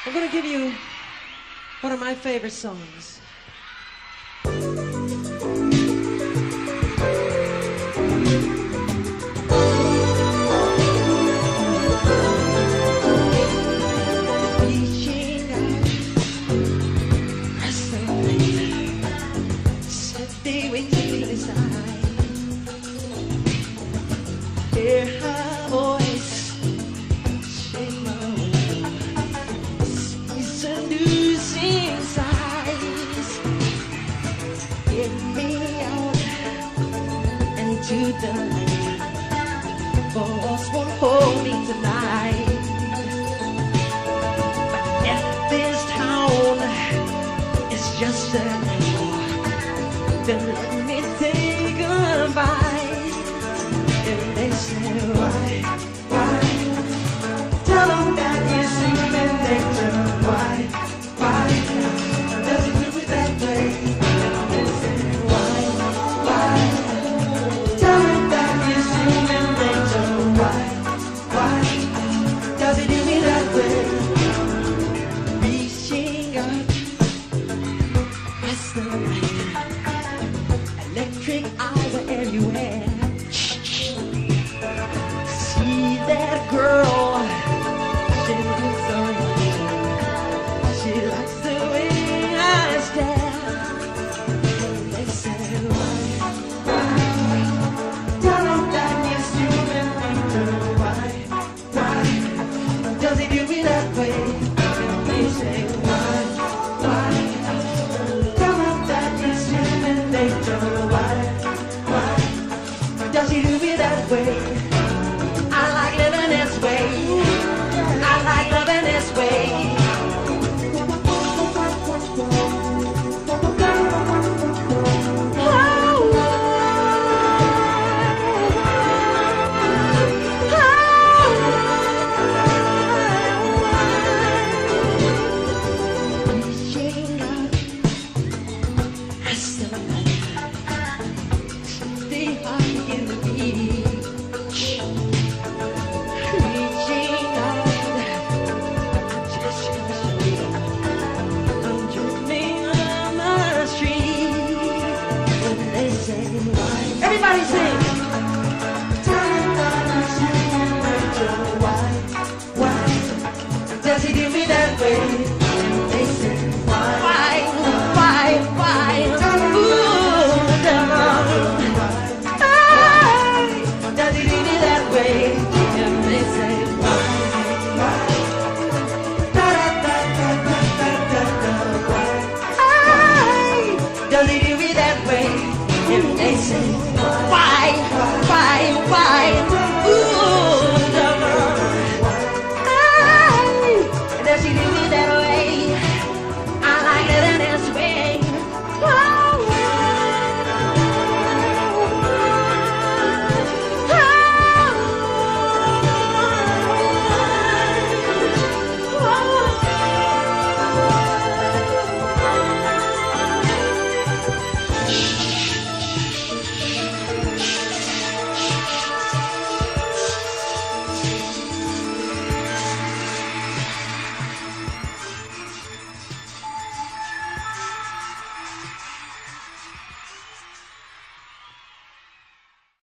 I'm going to give you one of my favorite songs. Hear her voice, shake my world, see seducing sighs. Get me out into the night, walls won't hold me tonight. But if this town is just a door, then let me take a bite. And they say, why? Tell them that you're human nature. Why does it do it that way? And they say, why? Tell them that you're human nature. Why does it do me that way? Reaching up, rest the night, electric eyes are everywhere. That girl, she looks so young. She likes the way I stare. And they say, why? Tell them that you're human nature. Why does he do me that way? And they say, why? Tell them that you're human nature. Why does he do me that way? I like living this way. I like living this way. Reaching out, I still stay high in the beach. Everybody sing. Why does he do me that way?